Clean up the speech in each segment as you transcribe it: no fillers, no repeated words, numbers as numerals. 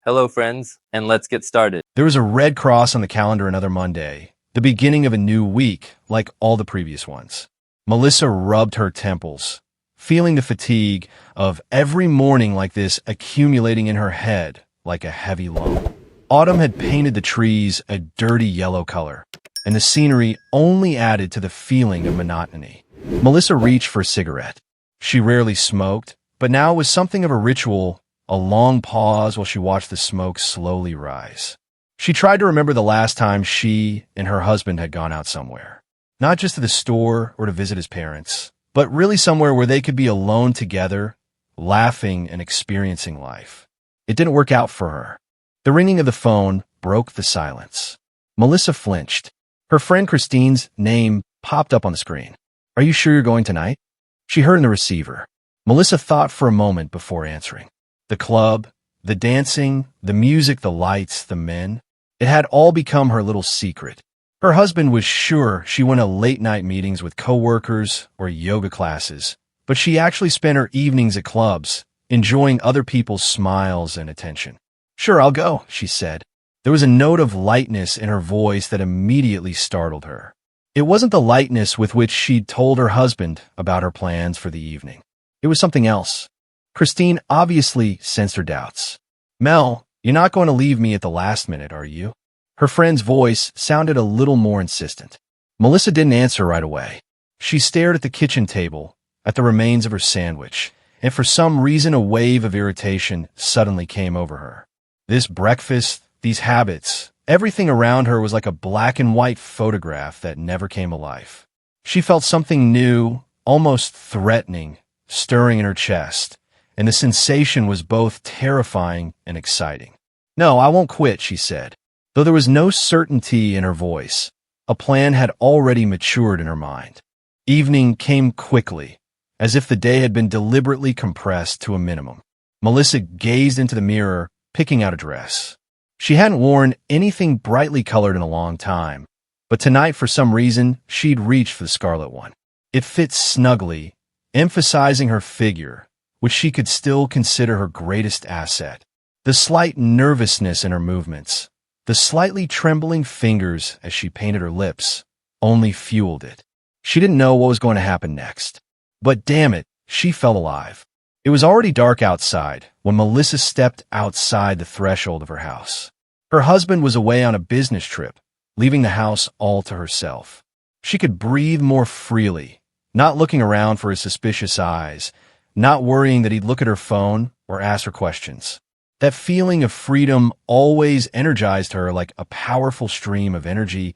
Hello, friends, and let's get started. There was a red cross on the calendar another Monday, the beginning of a new week, like all the previous ones. Melissa rubbed her temples, feeling the fatigue of every morning like this accumulating in her head like a heavy load. Autumn had painted the trees a dirty yellow color, and the scenery only added to the feeling of monotony. Melissa reached for a cigarette. She rarely smoked, but now it was something of a ritual, a long pause while she watched the smoke slowly rise. She tried to remember the last time she and her husband had gone out somewhere. Not just to the store or to visit his parents, but really somewhere where they could be alone together, laughing and experiencing life. It didn't work out for her. The ringing of the phone broke the silence. Melissa flinched. Her friend Christine's name popped up on the screen. "Are you sure you're going tonight?" She heard in the receiver. Melissa thought for a moment before answering. The club, the dancing, the music, the lights, the men. It had all become her little secret. Her husband was sure she went to late-night meetings with coworkers or yoga classes, but she actually spent her evenings at clubs, enjoying other people's smiles and attention. "Sure, I'll go," she said. There was a note of lightness in her voice that immediately startled her. It wasn't the lightness with which she'd told her husband about her plans for the evening. It was something else. Christine obviously sensed her doubts. "Mel, you're not going to leave me at the last minute, are you?" Her friend's voice sounded a little more insistent. Melissa didn't answer right away. She stared at the kitchen table, at the remains of her sandwich, and for some reason a wave of irritation suddenly came over her. This breakfast, these habits, everything around her was like a black and white photograph that never came alive. She felt something new, almost threatening, stirring in her chest, and the sensation was both terrifying and exciting. "No, I won't quit," she said. Though there was no certainty in her voice, a plan had already matured in her mind. Evening came quickly, as if the day had been deliberately compressed to a minimum. Melissa gazed into the mirror, picking out a dress. She hadn't worn anything brightly colored in a long time, but tonight, for some reason, she'd reached for the scarlet one. It fit snugly, emphasizing her figure, which she could still consider her greatest asset. The slight nervousness in her movements, the slightly trembling fingers as she painted her lips, only fueled it. She didn't know what was going to happen next. But damn it, she felt alive. It was already dark outside when Melissa stepped outside the threshold of her house. Her husband was away on a business trip, leaving the house all to herself. She could breathe more freely, not looking around for his suspicious eyes, not worrying that he'd look at her phone or ask her questions. That feeling of freedom always energized her like a powerful stream of energy,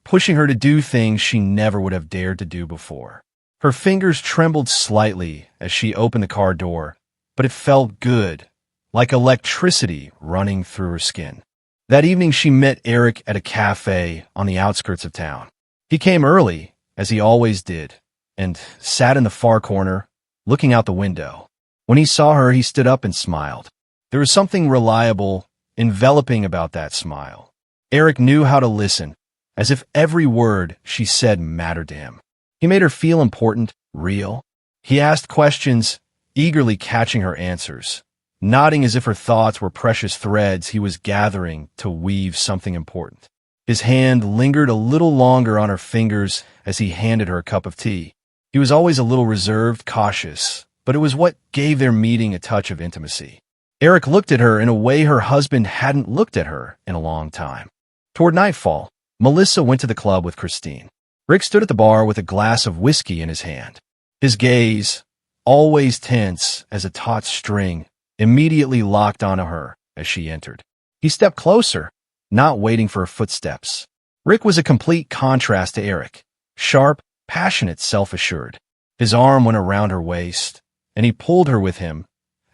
pushing her to do things she never would have dared to do before. Her fingers trembled slightly as she opened the car door, but it felt good, like electricity running through her skin. That evening she met Eric at a cafe on the outskirts of town. He came early, as he always did, and sat in the far corner, looking out the window. When he saw her, he stood up and smiled. There was something reliable, enveloping about that smile. Eric knew how to listen, as if every word she said mattered to him. He made her feel important, real. He asked questions, eagerly catching her answers, nodding as if her thoughts were precious threads he was gathering to weave something important. His hand lingered a little longer on her fingers as he handed her a cup of tea. He was always a little reserved, cautious, but it was what gave their meeting a touch of intimacy. Eric looked at her in a way her husband hadn't looked at her in a long time. Toward nightfall, Melissa went to the club with Christine. Rick stood at the bar with a glass of whiskey in his hand. His gaze, always tense as a taut string, immediately locked onto her as she entered. He stepped closer, not waiting for her footsteps. Rick was a complete contrast to Eric, sharp, passionate, self-assured. His arm went around her waist, and he pulled her with him,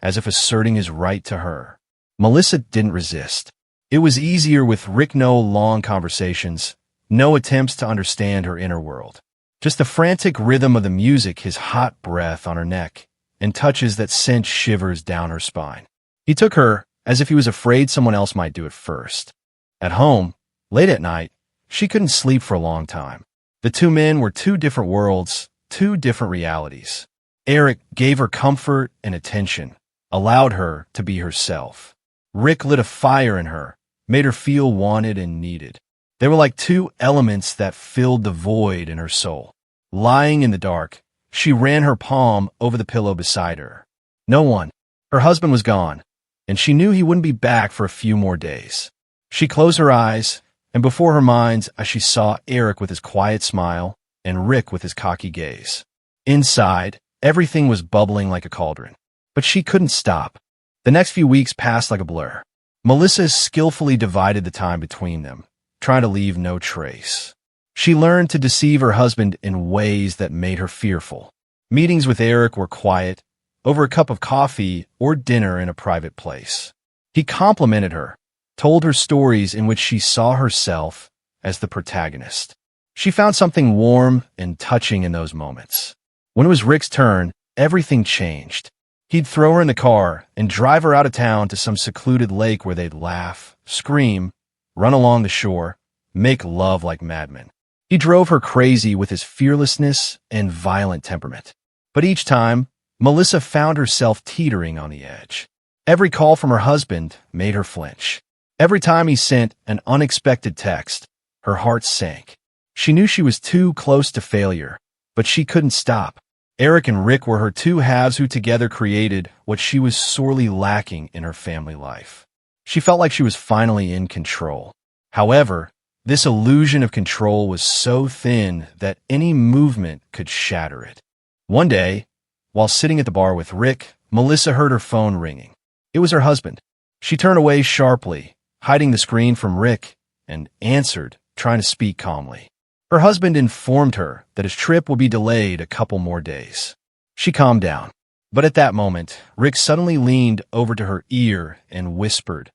as if asserting his right to her. Melissa didn't resist. It was easier with Rick. No long conversations, no attempts to understand her inner world. Just the frantic rhythm of the music, his hot breath on her neck, and touches that sent shivers down her spine. He took her as if he was afraid someone else might do it first. At home, late at night, she couldn't sleep for a long time. The two men were two different worlds, two different realities. Eric gave her comfort and attention, allowed her to be herself. Rick lit a fire in her, made her feel wanted and needed. They were like two elements that filled the void in her soul. Lying in the dark, she ran her palm over the pillow beside her. No one. Her husband was gone, and she knew he wouldn't be back for a few more days. She closed her eyes, and before her mind's eye she saw Eric with his quiet smile and Rick with his cocky gaze. Inside, everything was bubbling like a cauldron, but she couldn't stop. The next few weeks passed like a blur. Melissa skillfully divided the time between them, trying to leave no trace. She learned to deceive her husband in ways that made her fearful. Meetings with Eric were quiet, over a cup of coffee or dinner in a private place. He complimented her, told her stories in which she saw herself as the protagonist. She found something warm and touching in those moments. When it was Rick's turn, everything changed. He'd throw her in the car and drive her out of town to some secluded lake where they'd laugh, scream, run along the shore, make love like madmen. He drove her crazy with his fearlessness and violent temperament. But each time, Melissa found herself teetering on the edge. Every call from her husband made her flinch. Every time he sent an unexpected text, her heart sank. She knew she was too close to failure, but she couldn't stop. Eric and Rick were her two halves who together created what she was sorely lacking in her family life. She felt like she was finally in control. However, this illusion of control was so thin that any movement could shatter it. One day, while sitting at the bar with Rick, Melissa heard her phone ringing. It was her husband. She turned away sharply, hiding the screen from Rick, and answered, trying to speak calmly. Her husband informed her that his trip would be delayed a couple more days. She calmed down. But at that moment, Rick suddenly leaned over to her ear and whispered,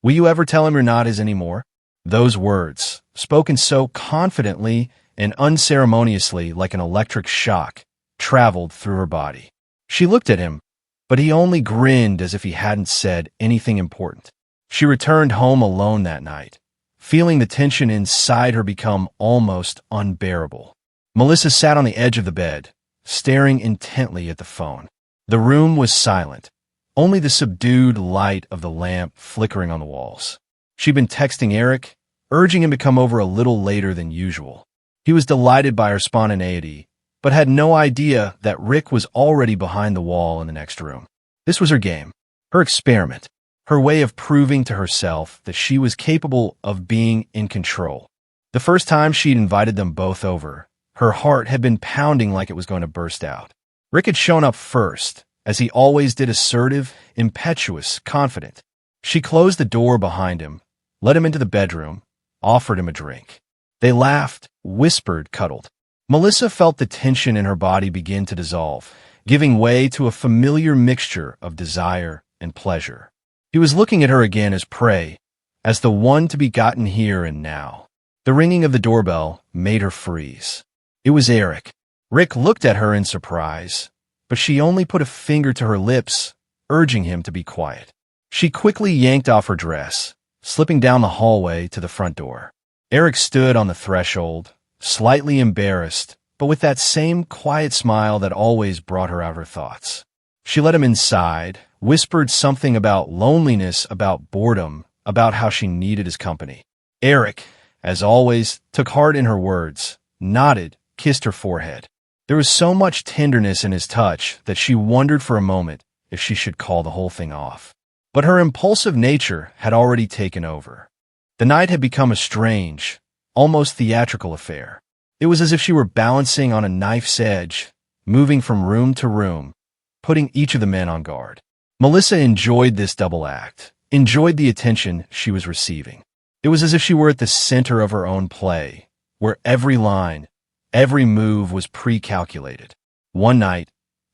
"Will you ever tell him you're not his anymore?" Those words, spoken so confidently and unceremoniously like an electric shock, traveled through her body. She looked at him, but he only grinned as if he hadn't said anything important. She returned home alone that night, feeling the tension inside her become almost unbearable. Melissa sat on the edge of the bed, staring intently at the phone. The room was silent, only the subdued light of the lamp flickering on the walls. She'd been texting Eric, urging him to come over a little later than usual. He was delighted by her spontaneity, but had no idea that Rick was already behind the wall in the next room. This was her game, her experiment, her way of proving to herself that she was capable of being in control. The first time she'd invited them both over, her heart had been pounding like it was going to burst out. Rick had shown up first, as he always did, assertive, impetuous, confident. She closed the door behind him, let him into the bedroom, offered him a drink. They laughed, whispered, cuddled. Melissa felt the tension in her body begin to dissolve, giving way to a familiar mixture of desire and pleasure. He was looking at her again as prey, as the one to be gotten here and now. The ringing of the doorbell made her freeze. It was Eric. Rick looked at her in surprise, but she only put a finger to her lips, urging him to be quiet. She quickly yanked off her dress, slipping down the hallway to the front door. Eric stood on the threshold, slightly embarrassed, but with that same quiet smile that always brought her out of her thoughts. She let him inside, whispered something about loneliness, about boredom, about how she needed his company. Eric, as always, took heart in her words, nodded, kissed her forehead. There was so much tenderness in his touch that she wondered for a moment if she should call the whole thing off. But her impulsive nature had already taken over. The night had become a strange, almost theatrical affair. It was as if she were balancing on a knife's edge, moving from room to room, putting each of the men on guard. Melissa enjoyed this double act, enjoyed the attention she was receiving. It was as if she were at the center of her own play, where every line, every move was pre-calculated. One night,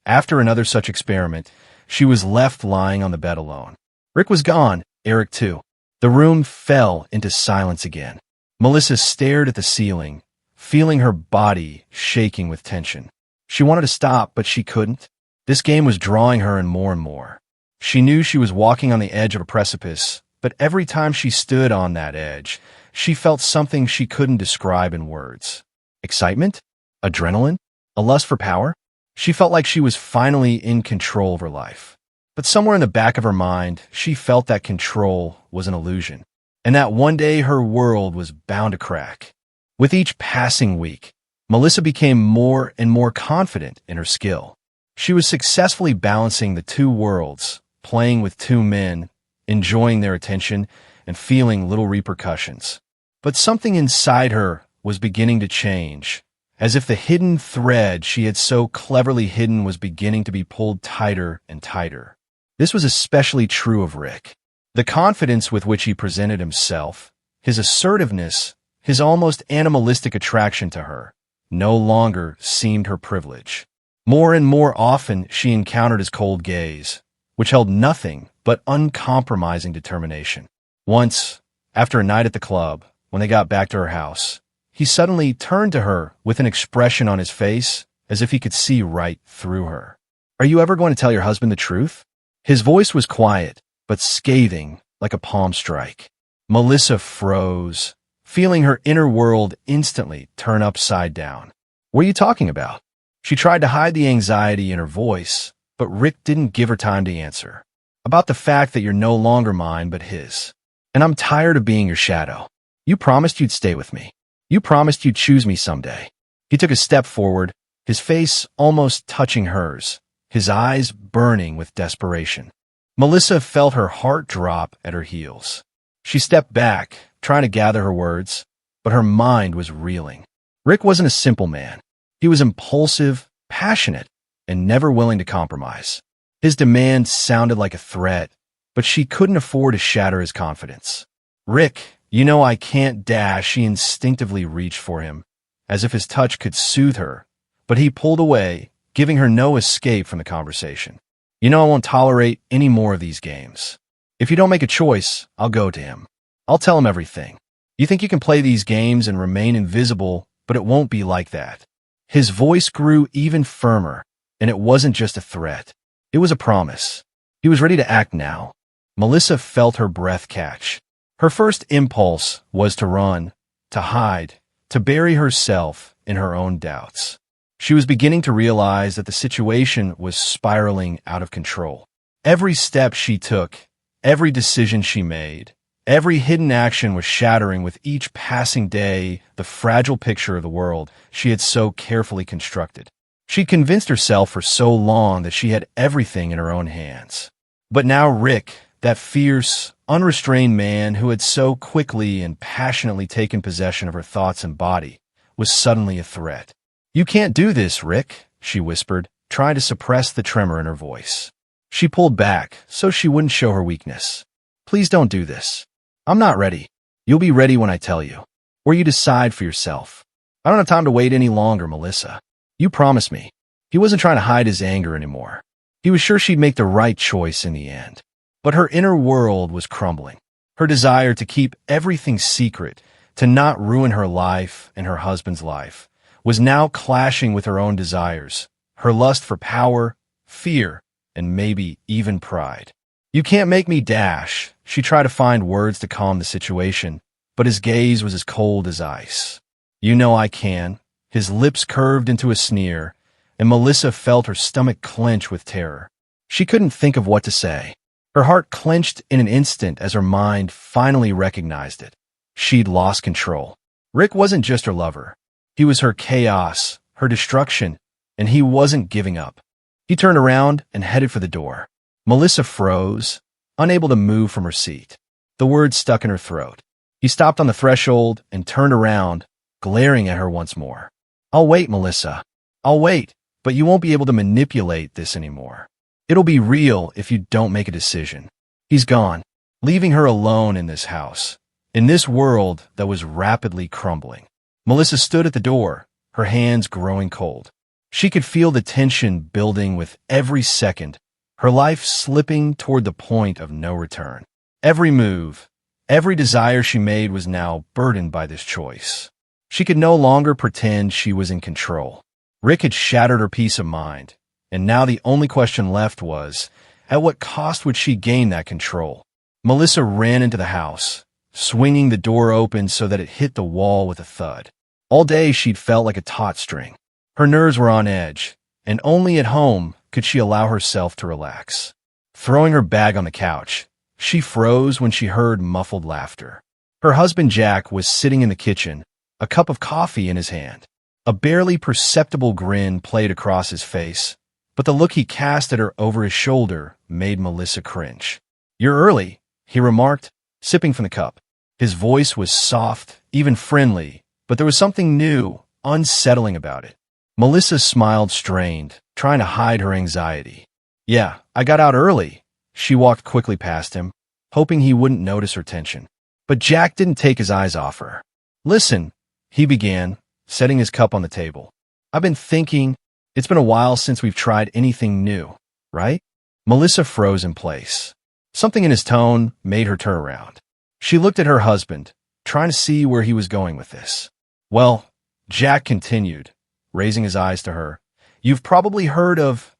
after another such experiment, she was left lying on the bed alone. Rick was gone, Eric too. The room fell into silence again. Melissa stared at the ceiling, feeling her body shaking with tension. She wanted to stop, but she couldn't. This game was drawing her in more and more. She knew she was walking on the edge of a precipice, but every time she stood on that edge, she felt something she couldn't describe in words. Excitement? Adrenaline? A lust for power? She felt like she was finally in control of her life. But somewhere in the back of her mind, she felt that control was an illusion, and that one day her world was bound to crack. With each passing week, Melissa became more and more confident in her skill. She was successfully balancing the two worlds, playing with two men, enjoying their attention, and feeling little repercussions. But something inside her was beginning to change, as if the hidden thread she had so cleverly hidden was beginning to be pulled tighter and tighter. This was especially true of Rick. The confidence with which he presented himself, his assertiveness, his almost animalistic attraction to her, no longer seemed her privilege. More and more often she encountered his cold gaze, which held nothing but uncompromising determination. Once, after a night at the club, when they got back to her house, he suddenly turned to her with an expression on his face as if he could see right through her. "Are you ever going to tell your husband the truth?" His voice was quiet, but scathing like a palm strike. Melissa froze, feeling her inner world instantly turn upside down. "What are you talking about?" She tried to hide the anxiety in her voice, but Rick didn't give her time to answer. "About the fact that you're no longer mine but his. And I'm tired of being your shadow. You promised you'd stay with me. You promised you'd choose me someday." He took a step forward, his face almost touching hers, his eyes burning with desperation. Melissa felt her heart drop at her heels. She stepped back, trying to gather her words, but her mind was reeling. Rick wasn't a simple man. He was impulsive, passionate, and never willing to compromise. His demands sounded like a threat, but she couldn't afford to shatter his confidence. "Rick, you know I can't dash." She instinctively reached for him, as if his touch could soothe her, but he pulled away, giving her no escape from the conversation. "You know I won't tolerate any more of these games. If you don't make a choice, I'll go to him. I'll tell him everything. You think you can play these games and remain invisible, but it won't be like that." His voice grew even firmer, and it wasn't just a threat. It was a promise. He was ready to act now. Melissa felt her breath catch. Her first impulse was to run, to hide, to bury herself in her own doubts. She was beginning to realize that the situation was spiraling out of control. Every step she took, every decision she made, every hidden action was shattering with each passing day the fragile picture of the world she had so carefully constructed. She'd convinced herself for so long that she had everything in her own hands. But now Rick, that fierce, unrestrained man who had so quickly and passionately taken possession of her thoughts and body, was suddenly a threat. "You can't do this, Rick," she whispered, trying to suppress the tremor in her voice. She pulled back so she wouldn't show her weakness. "Please don't do this. I'm not ready. You'll be ready when I tell you. Or you decide for yourself. I don't have time to wait any longer, Melissa. You promised me." He wasn't trying to hide his anger anymore. He was sure she'd make the right choice in the end. But her inner world was crumbling. Her desire to keep everything secret, to not ruin her life and her husband's life, was now clashing with her own desires, her lust for power, fear, and maybe even pride. "You can't make me dash." She tried to find words to calm the situation, but his gaze was as cold as ice. "You know I can." His lips curved into a sneer, and Melissa felt her stomach clench with terror. She couldn't think of what to say. Her heart clenched in an instant as her mind finally recognized it. She'd lost control. Rick wasn't just her lover. He was her chaos, her destruction, and he wasn't giving up. He turned around and headed for the door. Melissa froze, unable to move from her seat. The words stuck in her throat. He stopped on the threshold and turned around, glaring at her once more. "I'll wait, Melissa. I'll wait, but you won't be able to manipulate this anymore. It'll be real if you don't make a decision." He's gone, leaving her alone in this house, in this world that was rapidly crumbling. Melissa stood at the door, her hands growing cold. She could feel the tension building with every second, her life slipping toward the point of no return. Every move, every desire she made was now burdened by this choice. She could no longer pretend she was in control. Rick had shattered her peace of mind, and now the only question left was, at what cost would she gain that control? Melissa ran into the house, swinging the door open so that it hit the wall with a thud. All day she'd felt like a taut string. Her nerves were on edge, and only at home could she allow herself to relax. throwing her bag on the couch. She froze when she heard muffled laughter. Her husband Jack was sitting in the kitchen, a cup of coffee in his hand. A barely perceptible grin played across his face, but the look he cast at her over his shoulder made Melissa cringe. "You're early," he remarked, sipping from the cup. His voice was soft, even friendly, but there was something new, unsettling about it. Melissa smiled strained, trying to hide her anxiety. "Yeah, I got out early." She walked quickly past him, hoping he wouldn't notice her tension. But Jack didn't take his eyes off her. "Listen," he began, setting his cup on the table. "I've been thinking, it's been a while since we've tried anything new, right?" Melissa froze in place. Something in his tone made her turn around. She looked at her husband, trying to see where he was going with this. "Well," Jack continued, raising his eyes to her, "you've probably heard of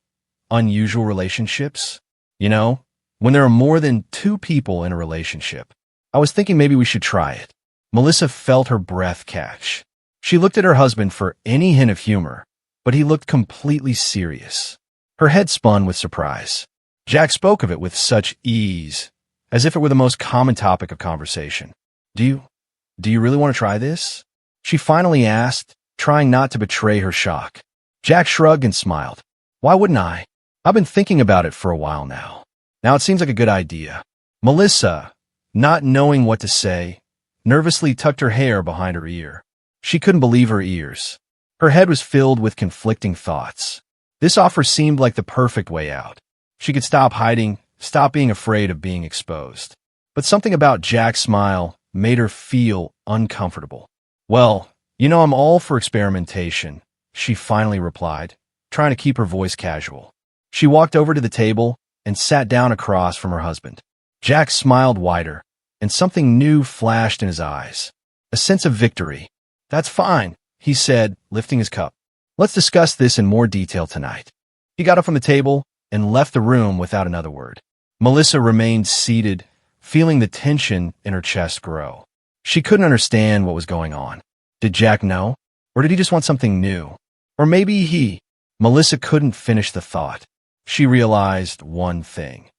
unusual relationships. You know, when there are more than two people in a relationship. I was thinking maybe we should try it." Melissa felt her breath catch. She looked at her husband for any hint of humor, but he looked completely serious. Her head spun with surprise. Jack spoke of it with such ease, as if it were the most common topic of conversation. Do you really want to try this?" she finally asked, trying not to betray her shock. Jack shrugged and smiled. "Why wouldn't I? I've been thinking about it for a while now. Now it seems like a good idea." Melissa, not knowing what to say, nervously tucked her hair behind her ear. She couldn't believe her ears. Her head was filled with conflicting thoughts. This offer seemed like the perfect way out. She could stop hiding, stop being afraid of being exposed. But something about Jack's smile made her feel uncomfortable. "Well, I'm all for experimentation," she finally replied, trying to keep her voice casual. She walked over to the table and sat down across from her husband. Jack smiled wider, and something new flashed in his eyes. A sense of victory. "That's fine," he said, lifting his cup. "Let's discuss this in more detail tonight." He got up from the table and left the room without another word. Melissa remained seated, feeling the tension in her chest grow. She couldn't understand what was going on. Did Jack know? Or did he just want something new? Or maybe Melissa couldn't finish the thought. She realized one thing.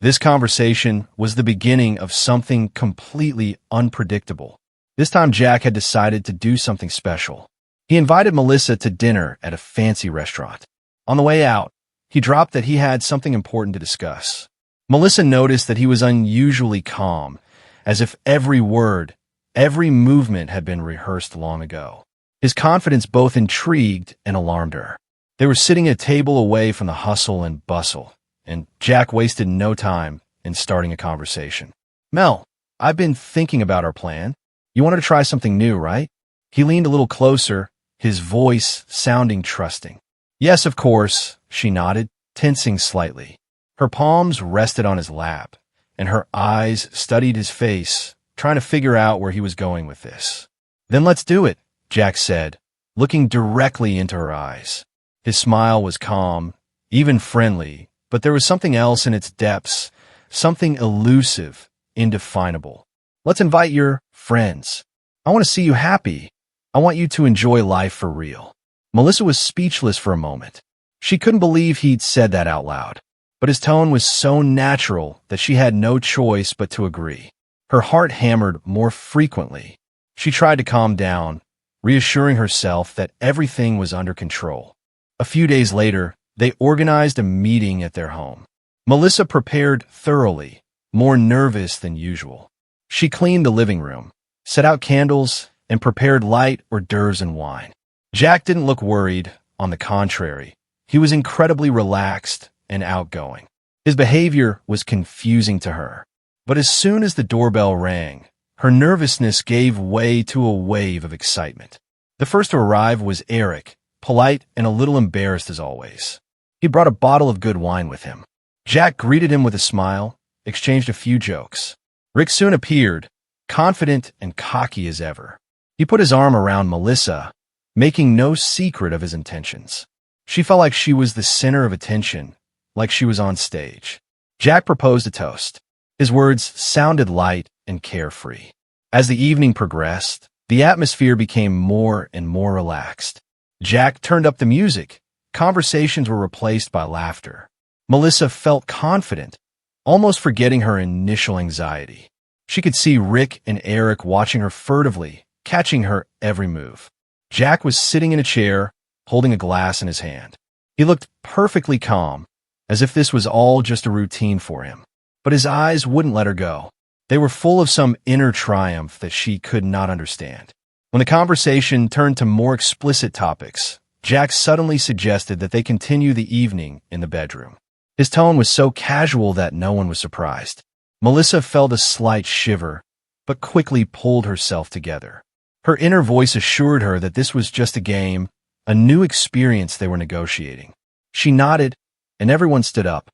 This conversation was the beginning of something completely unpredictable. This time Jack had decided to do something special. He invited Melissa to dinner at a fancy restaurant. On the way out, he dropped that he had something important to discuss. Melissa noticed that he was unusually calm, as if every word, every movement had been rehearsed long ago. His confidence both intrigued and alarmed her. They were sitting at a table away from the hustle and bustle, and Jack wasted no time in starting a conversation. "Mel, I've been thinking about our plan. You wanted to try something new, right?" He leaned a little closer, his voice sounding trusting. "Yes, of course," she nodded, tensing slightly. Her palms rested on his lap, and her eyes studied his face, trying to figure out where he was going with this. "Then let's do it," Jack said, looking directly into her eyes. His smile was calm, even friendly, but there was something else in its depths, something elusive, indefinable. "Let's invite your friends. I want to see you happy. I want you to enjoy life for real." Melissa was speechless for a moment. She couldn't believe he'd said that out loud, but his tone was so natural that she had no choice but to agree. Her heart hammered more frequently. She tried to calm down, reassuring herself that everything was under control. A few days later, they organized a meeting at their home. Melissa prepared thoroughly, more nervous than usual. She cleaned the living room, set out candles, and prepared light hors d'oeuvres and wine. Jack didn't look worried. On the contrary, he was incredibly relaxed and outgoing. His behavior was confusing to her. But as soon as the doorbell rang, her nervousness gave way to a wave of excitement. The first to arrive was Eric, polite and a little embarrassed as always. He brought a bottle of good wine with him. Jack greeted him with a smile, exchanged a few jokes. Rick soon appeared, confident and cocky as ever. He put his arm around Melissa, making no secret of his intentions. She felt like she was the center of attention, like she was on stage. Jack proposed a toast. His words sounded light and carefree. As the evening progressed, the atmosphere became more and more relaxed. Jack turned up the music. Conversations were replaced by laughter. Melissa felt confident, almost forgetting her initial anxiety. She could see Rick and Eric watching her furtively, catching her every move. Jack was sitting in a chair, holding a glass in his hand. He looked perfectly calm, as if this was all just a routine for him. But his eyes wouldn't let her go. They were full of some inner triumph that she could not understand. When the conversation turned to more explicit topics, Jack suddenly suggested that they continue the evening in the bedroom. His tone was so casual that no one was surprised. Melissa felt a slight shiver, but quickly pulled herself together. Her inner voice assured her that this was just a game, a new experience they were negotiating. She nodded, and everyone stood up.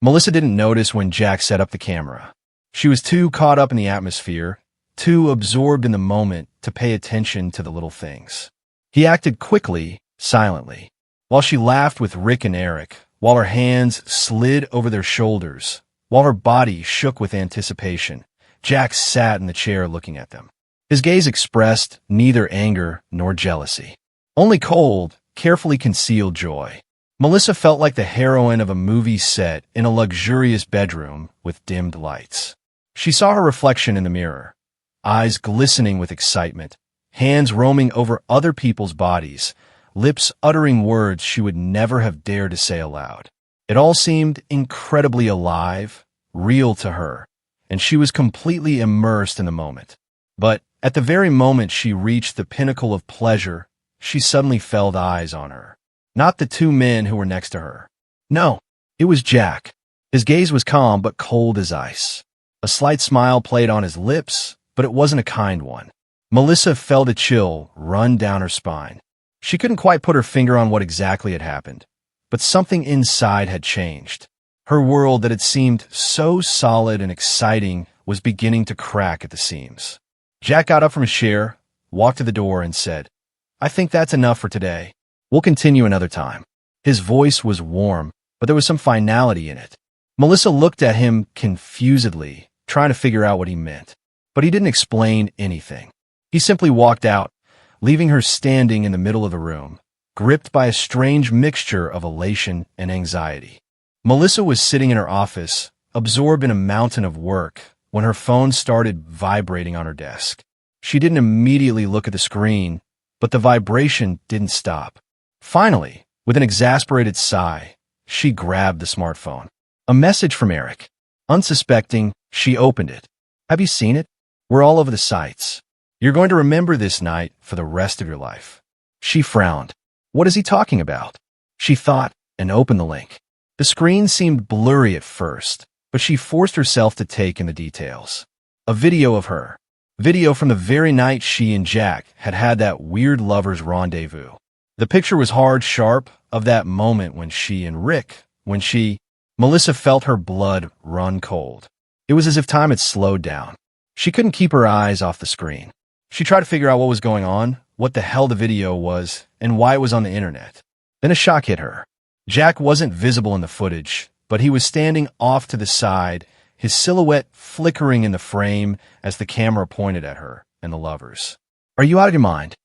Melissa didn't notice when Jack set up the camera. She was too caught up in the atmosphere, too absorbed in the moment to pay attention to the little things. He acted quickly, silently, while she laughed with Rick and Eric, while her hands slid over their shoulders, while her body shook with anticipation. Jack sat in the chair looking at them. His gaze expressed neither anger nor jealousy, only cold, carefully concealed joy. Melissa felt like the heroine of a movie set in a luxurious bedroom with dimmed lights. She saw her reflection in the mirror, eyes glistening with excitement, hands roaming over other people's bodies, lips uttering words she would never have dared to say aloud. It all seemed incredibly alive, real to her, and she was completely immersed in the moment. But at the very moment she reached the pinnacle of pleasure, she suddenly felt eyes on her. Not the two men who were next to her. No, it was Jack. His gaze was calm but cold as ice. A slight smile played on his lips, but it wasn't a kind one. Melissa felt a chill run down her spine. She couldn't quite put her finger on what exactly had happened, but something inside had changed. Her world that had seemed so solid and exciting was beginning to crack at the seams. Jack got up from his chair, walked to the door, and said, "I think that's enough for today. We'll continue another time." His voice was warm, but there was some finality in it. Melissa looked at him confusedly, trying to figure out what he meant. But he didn't explain anything. He simply walked out, leaving her standing in the middle of the room, gripped by a strange mixture of elation and anxiety. Melissa was sitting in her office, absorbed in a mountain of work, when her phone started vibrating on her desk. She didn't immediately look at the screen, but the vibration didn't stop. Finally, with an exasperated sigh, she grabbed the smartphone. A message from Eric. Unsuspecting, she opened it. "Have you seen it? We're all over the sites. You're going to remember this night for the rest of your life." She frowned. What is he talking about? She thought and opened the link. The screen seemed blurry at first, but she forced herself to take in the details. A video of her. Video from the very night she and Jack had had that weird lovers' rendezvous. The picture was hard sharp of that moment when Melissa felt her blood run cold. It was as if time had slowed down. She couldn't keep her eyes off the screen. She tried to figure out what was going on, what the hell the video was, and why it was on the internet. Then a shock hit her. Jack wasn't visible in the footage, but he was standing off to the side, his silhouette flickering in the frame as the camera pointed at her and the lovers. "Are you out of your mind?"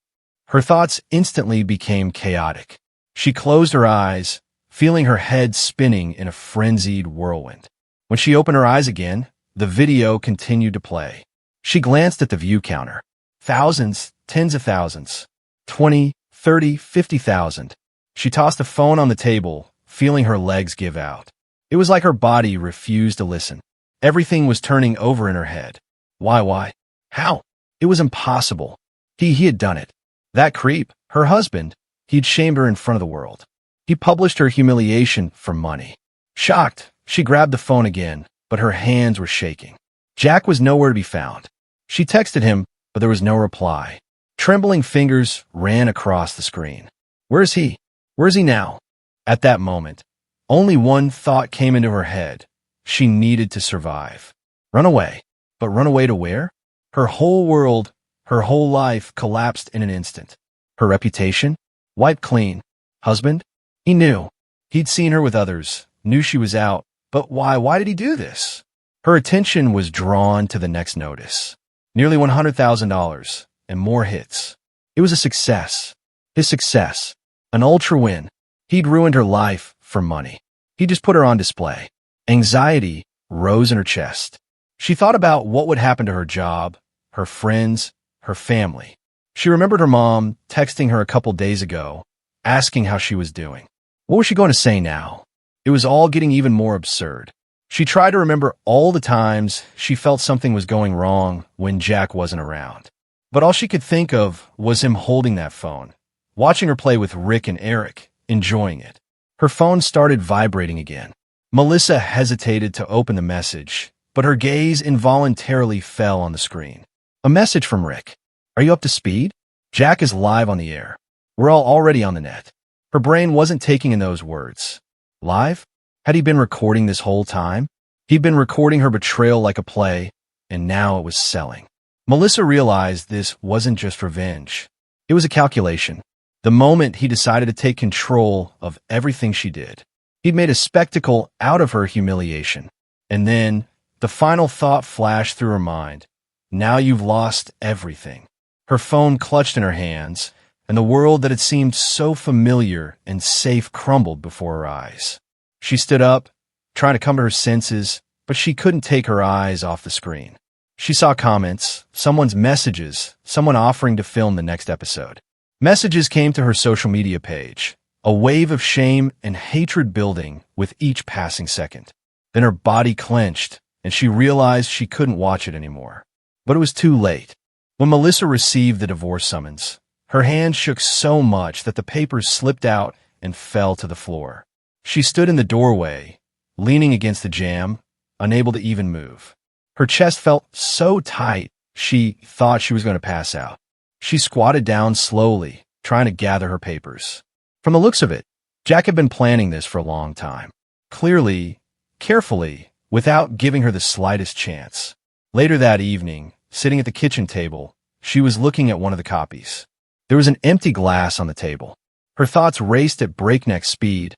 Her thoughts instantly became chaotic. She closed her eyes, feeling her head spinning in a frenzied whirlwind. When she opened her eyes again, the video continued to play. She glanced at the view counter. Thousands, tens of thousands. 20, 30, 50,000. She tossed the phone on the table, feeling her legs give out. It was like her body refused to listen. Everything was turning over in her head. Why? How? It was impossible. He had done it. That creep, her husband, he'd shamed her in front of the world. He published her humiliation for money. Shocked, she grabbed the phone again, but her hands were shaking. Jack was nowhere to be found. She texted him, but there was no reply. Trembling fingers ran across the screen. Where is he? Where is he now? At that moment, only one thought came into her head. She needed to survive. Run away. But run away to where? Her whole world, her whole life collapsed in an instant. Her reputation? Wiped clean. Husband? He knew. He'd seen her with others, knew she was out, but why? Why did he do this? Her attention was drawn to the next notice. Nearly $100,000 and more hits. It was a success. His success. An ultra win. He'd ruined her life for money. He just put her on display. Anxiety, rose in her chest. She thought about what would happen to her job, her friends, her family. She remembered her mom texting her a couple days ago, asking how she was doing. What was she going to say now? It was all getting even more absurd. She tried to remember all the times she felt something was going wrong when Jack wasn't around. But all she could think of was him holding that phone, watching her play with Rick and Eric, enjoying it. Her phone started vibrating again. Melissa hesitated to open the message, but her gaze involuntarily fell on the screen. A message from Rick. Are you up to speed? Jack is live on the air. We're all already on the net. Her brain wasn't taking in those words. Live? Had he been recording this whole time? He'd been recording her betrayal like a play, and now it was selling. Melissa realized this wasn't just revenge. It was a calculation. The moment he decided to take control of everything she did. He'd made a spectacle out of her humiliation. And then, the final thought flashed through her mind. Now you've lost everything. Her phone clutched in her hands, and the world that had seemed so familiar and safe crumbled before her eyes. She stood up, trying to come to her senses, but she couldn't take her eyes off the screen. She saw comments, someone's messages, someone offering to film the next episode. Messages came to her social media page, a wave of shame and hatred building with each passing second. Then her body clenched, and she realized she couldn't watch it anymore. But it was too late. When Melissa received the divorce summons, her hand shook so much that the papers slipped out and fell to the floor. She stood in the doorway, leaning against the jamb, unable to even move. Her chest felt so tight, she thought she was going to pass out. She squatted down slowly, trying to gather her papers. From the looks of it, Jack had been planning this for a long time. Clearly, carefully, without giving her the slightest chance. Later that evening, sitting at the kitchen table, she was looking at one of the copies. There was an empty glass on the table. Her thoughts raced at breakneck speed.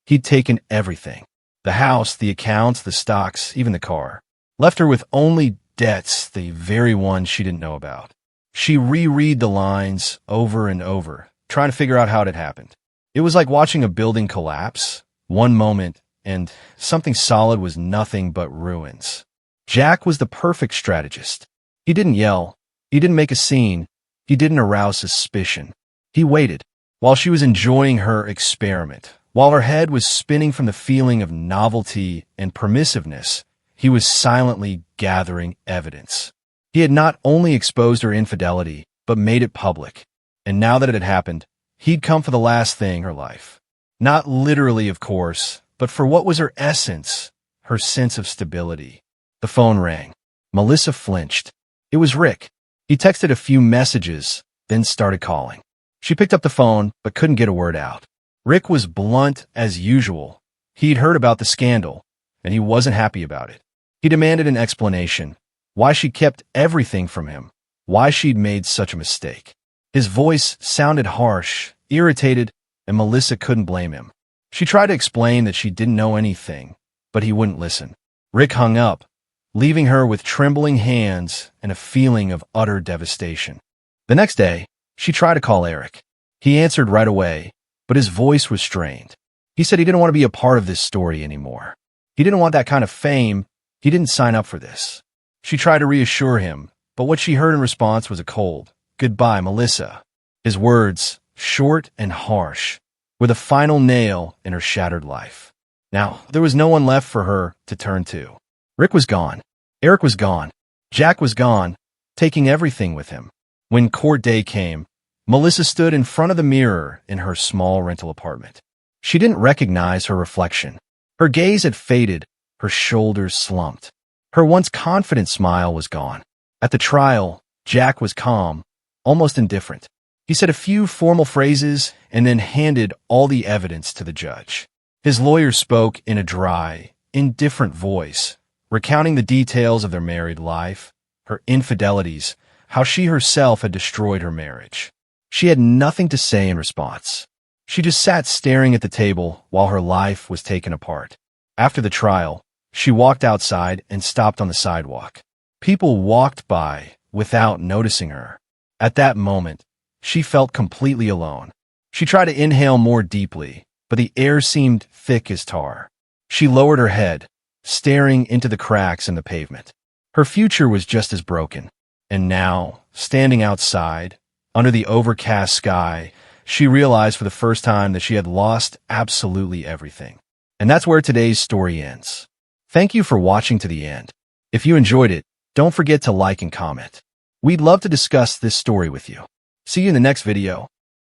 He'd taken everything. The house, the accounts, the stocks, even the car. Left her with only debts, the very ones she didn't know about. She reread the lines over and over, trying to figure out how it had happened. It was like watching a building collapse, one moment, and something solid was nothing but ruins. Jack was the perfect strategist. He didn't yell. He didn't make a scene. He didn't arouse suspicion. He waited, while she was enjoying her experiment. While her head was spinning from the feeling of novelty and permissiveness, he was silently gathering evidence. He had not only exposed her infidelity, but made it public. And now that it had happened, he'd come for the last thing, her life. Not literally, of course, but for what was her essence, her sense of stability. The phone rang. Melissa flinched. It was Rick. He texted a few messages, then started calling. She picked up the phone, but couldn't get a word out. Rick was blunt as usual. He'd heard about the scandal, and he wasn't happy about it. He demanded an explanation, why she kept everything from him, why she'd made such a mistake. His voice sounded harsh, irritated, and Melissa couldn't blame him. She tried to explain that she didn't know anything, but he wouldn't listen. Rick hung up, leaving her with trembling hands and a feeling of utter devastation. The next day, she tried to call Eric. He answered right away, but his voice was strained. He said he didn't want to be a part of this story anymore. He didn't want that kind of fame. He didn't sign up for this. She tried to reassure him, but what she heard in response was a cold, "Goodbye, Melissa." His words, short and harsh, were the final nail in her shattered life. Now, there was no one left for her to turn to. Rick was gone. Eric was gone. Jack was gone, taking everything with him. When court day came, Melissa stood in front of the mirror in her small rental apartment. She didn't recognize her reflection. Her gaze had faded, her shoulders slumped. Her once confident smile was gone. At the trial, Jack was calm, almost indifferent. He said a few formal phrases and then handed all the evidence to the judge. His lawyer spoke in a dry, indifferent voice, recounting the details of their married life, her infidelities, how she herself had destroyed her marriage. She had nothing to say in response. She just sat staring at the table while her life was taken apart. After the trial, she walked outside and stopped on the sidewalk. People walked by without noticing her. At that moment, she felt completely alone. She tried to inhale more deeply, but the air seemed thick as tar. She lowered her head, staring into the cracks in the pavement. Her future was just as broken. And now, standing outside, under the overcast sky, she realized for the first time that she had lost absolutely everything. And that's where today's story ends. Thank you for watching to the end. If you enjoyed it, don't forget to like and comment. We'd love to discuss this story with you. See you in the next video.